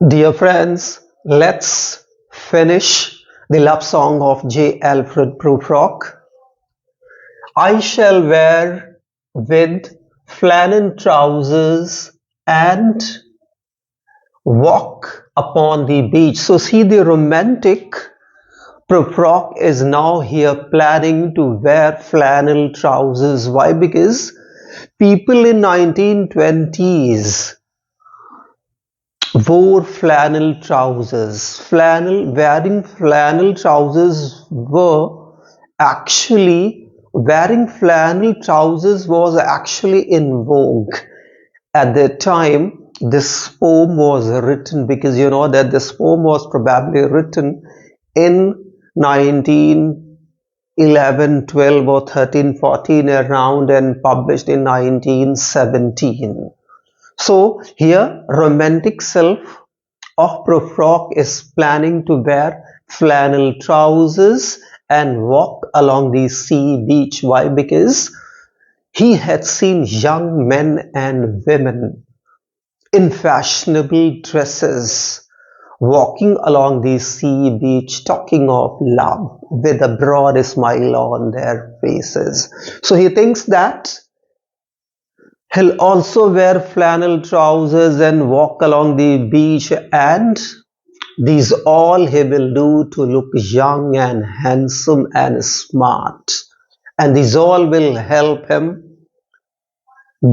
Dear friends, let's finish the love song of J.Alfred Prufrock. I shall wear with flannel trousers and walk upon the beach. So see, the romantic Prufrock is now here planning to wear flannel trousers. Why? Because people in 1920s wore flannel trousers. Wearing flannel trousers was actually in vogue. At the time, this poem was written, because you know that this poem was probably written in 1911, 12 or 13, 14 around, and published in 1917. So here romantic self of Prufrock is planning to wear flannel trousers and walk along the sea beach. Why? Because he had seen young men and women in fashionable dresses walking along the sea beach, talking of love with a broad smile on their faces. So he thinks that he'll also wear flannel trousers and walk along the beach, and these all he will do to look young and handsome and smart. And these all will help him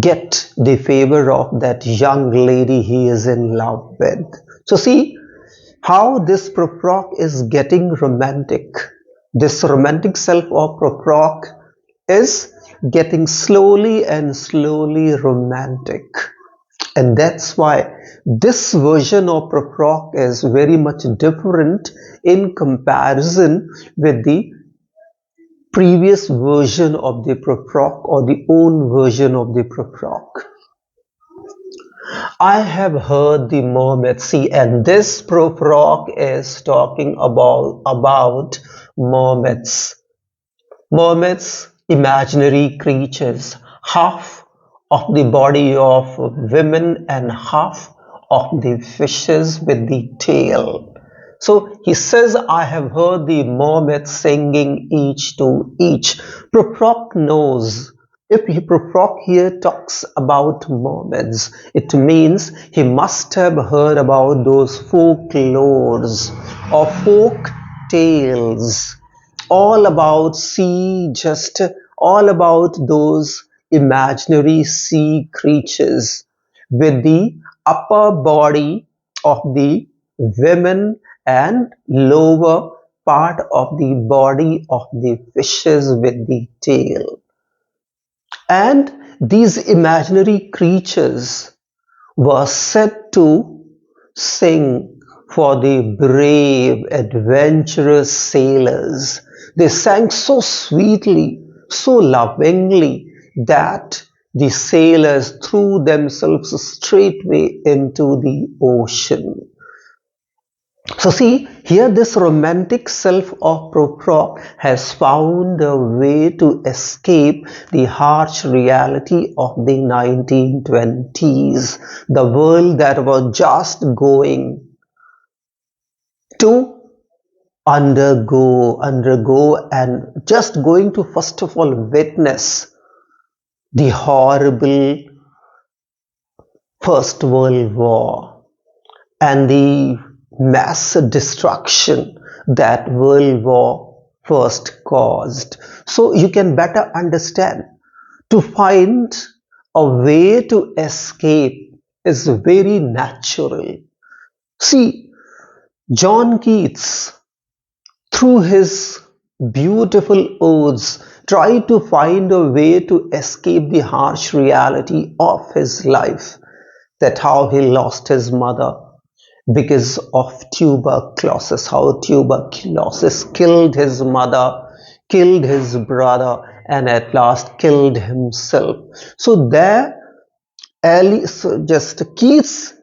get the favor of that young lady he is in love with. So see how this Prufrock is getting romantic. This romantic self of Prufrock is getting slowly and slowly romantic, and that's why this version of Prufrock is very much different in comparison with the previous version of the Prufrock or the old version of the Prufrock. I have heard the mermaids. See, and this Prufrock is talking about mermaids. Mermaids, imaginary creatures, half of the body of women and half of the fishes with the tail. So he says, I have heard the mermaids singing each to each. Prufrock knows. If Prufrock here talks about mermaids, it means he must have heard about those folklores or folk tales, all about sea, just all about those imaginary sea creatures with the upper body of the women and lower part of the body of the fishes with the tail. And these imaginary creatures were said to sing for the brave, adventurous sailors. They sang so sweetly, so lovingly, that the sailors threw themselves straightway into the ocean. So see, here this romantic self of Prufrock has found a way to escape the harsh reality of the 1920s, the world that was just going to undergo and just going to first of all witness the horrible First World War and the mass destruction that World War first caused. So you can better understand, to find a way to escape is very natural. See, John Keats, through his beautiful odes, tried to find a way to escape the harsh reality of his life, that how he lost his mother because of tuberculosis, how tuberculosis killed his mother, killed his brother, and at last killed himself. So Keats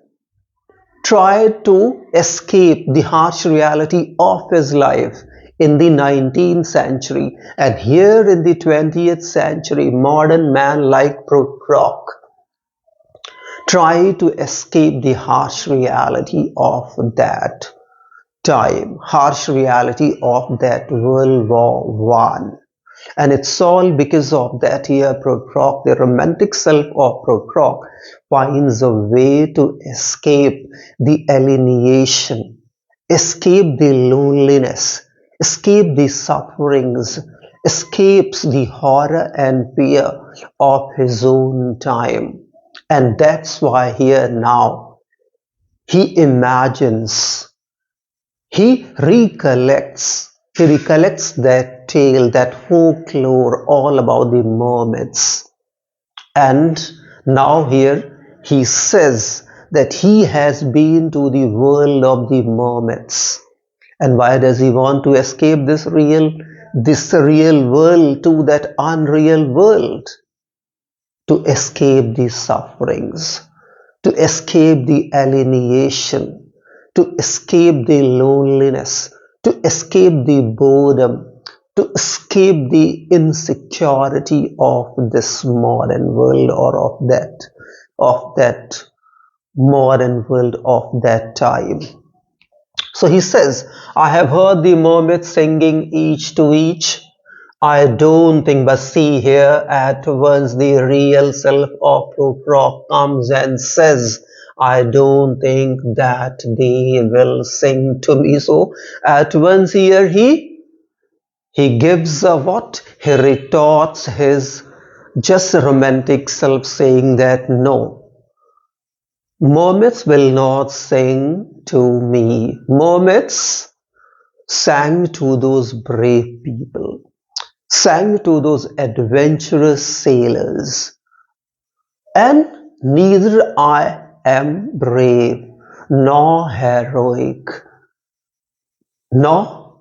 tried to escape the harsh reality of his life in the 19th century, and here in the 20th century, modern man like Prufrock try to escape the harsh reality of that time, harsh reality of that World War One. And it's all because of that here Prufrock, the romantic self of Prufrock, finds a way to escape the alienation, escape the loneliness, escape the sufferings, escapes the horror and fear of his own time. And that's why here now he imagines, he recollects that tale, that folklore all about the mermaids. And now here he says that he has been to the world of the mermaids. And why does he want to escape this real world to that unreal world? To escape the sufferings, to escape the alienation, to escape the loneliness, to escape the boredom, to escape the insecurity of this modern world, or of that modern world of that time. So he says, I have heard the mermaids singing each to each. I don't think, but see here at once the real self of Prufrock comes and says, I don't think that they will sing to me. So at once here he gives a what? He retorts his just romantic self, saying that no, mermaids will not sing to me. Mermaids sang to those brave people, sang to those adventurous sailors, and neither I am brave, nor heroic, nor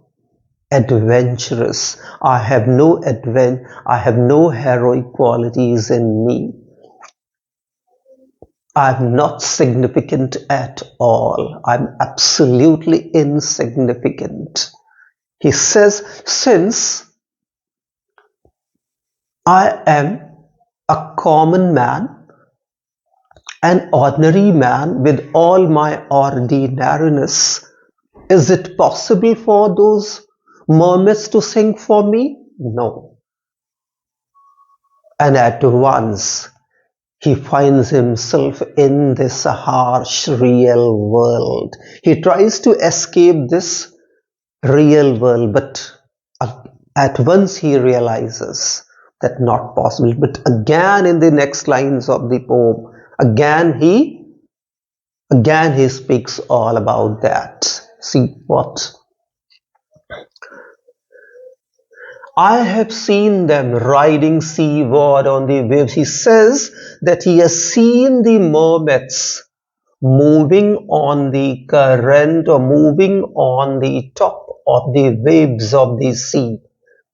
adventurous. I have no heroic qualities in me. I'm not significant at all. I'm absolutely insignificant. He says, since I am a common man, an ordinary man with all my ordinariness, is it possible for those mermaids to sing for me? No. And at once he finds himself in this harsh real world. He tries to escape this real world, but at once he realizes that not possible. But again in the next lines of the poem, again he speaks all about that. See what? I have seen them riding seaward on the waves. He says that he has seen the mermaids moving on the current, or moving on the top of the waves of the sea,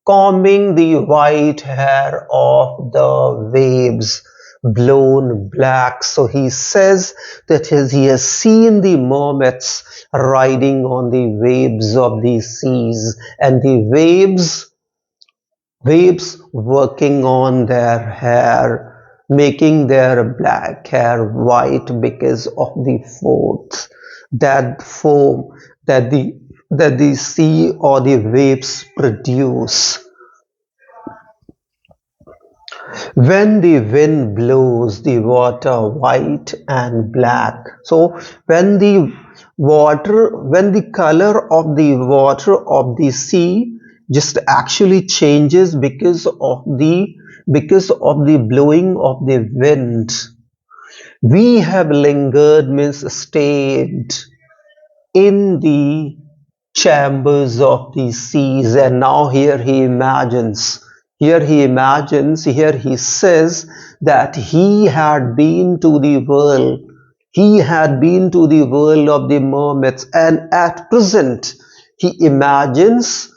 combing the white hair of the waves, blown black. So he says that he has seen the mermaids riding on the waves of the seas, and the waves working on their hair, making their black hair white because of the foam, that foam that the sea or the waves produce. When the wind blows the water white and black, so when the color of the water of the sea just actually changes because of the blowing of the wind, we have lingered, means stayed in the chambers of the seas. And now here he says that he had been to the world of the mermaids, and at present he imagines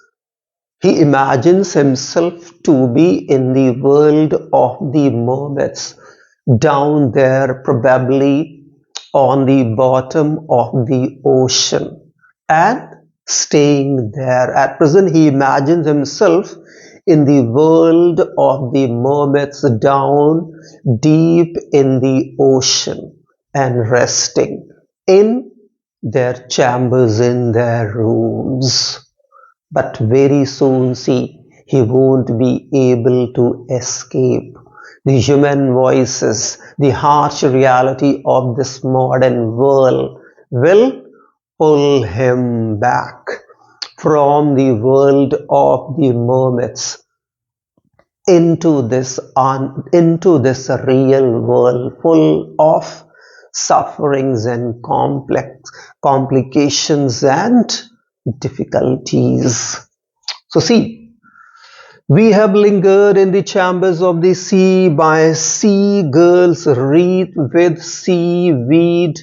himself to be in the world of the mermaids, down there probably on the bottom of the ocean, and staying there. At present he imagines himself in the world of the mermaids, down deep in the ocean. and resting in their chambers, in their rooms. But very soon, see, he won't be able to escape the human voices. The harsh reality of this modern world will pull him back from the world of the mermaids into this real world full of sufferings and complications and difficulties. So see, we have lingered in the chambers of the sea by sea girls wreathed with seaweed,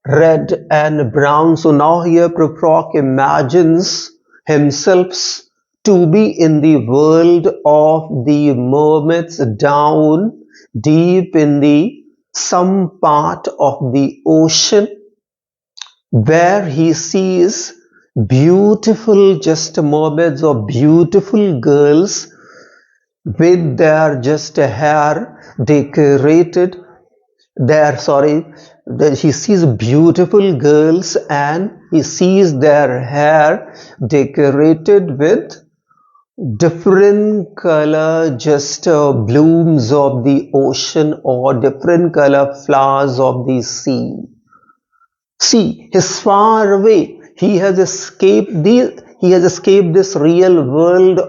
red and brown. So now here Prufrock imagines himself to be in the world of the mermaids down deep in the some part of the ocean, where he sees beautiful just mermaids or beautiful girls with their just hair decorated he sees beautiful girls and he sees their hair decorated with different color just blooms of the ocean or different color flowers of the sea. See, he's far away. He has escaped this real world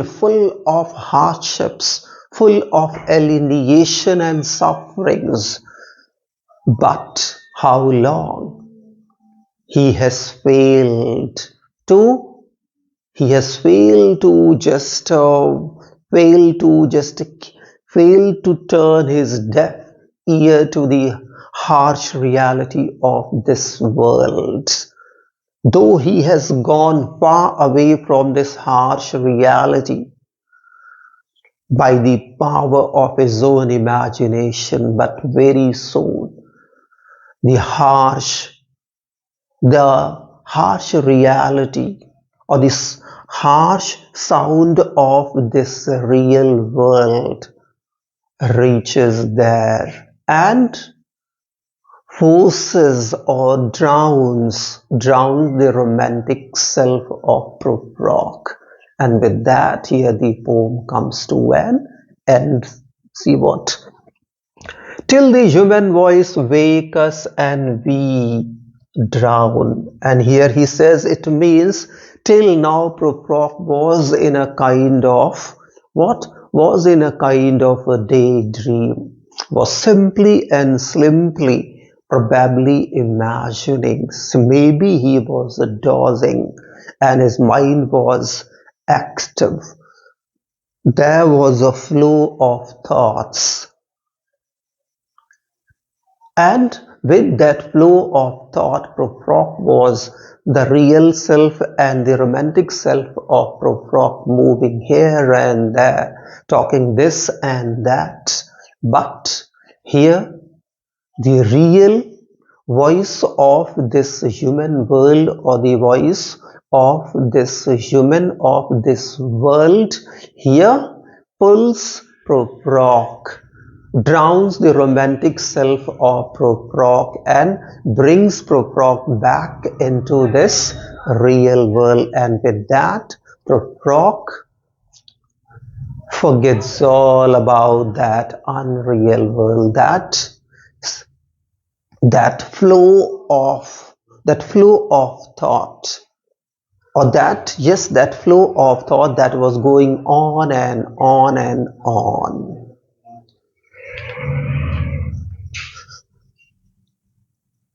full of hardships, full of alienation and sufferings. But how long? He has failed to turn his deaf ear to the harsh reality of this world. Though he has gone far away from this harsh reality by the power of his own imagination, but very soon the harsh reality or this harsh sound of this real world reaches there and forces or drowns the romantic self of Prufrock. And with that, here the poem comes to an end. See what? Till the human voice wake us and we drown. And here he says it means till now Prufrock was in a kind of a daydream, was simply and slimply probably imagining. So maybe he was dozing and his mind was active. There was a flow of thoughts. And with that flow of thought, Prufrock was the real self and the romantic self of Prufrock moving here and there, talking this and that. But here, the real voice of this human world or the voice of this human of this world here pulls Prufrock, drowns the romantic self of Prufrock and brings Prufrock back into this real world, and with that Prufrock forgets all about that unreal world, that flow of thought, or that flow of thought that was going on and on and on.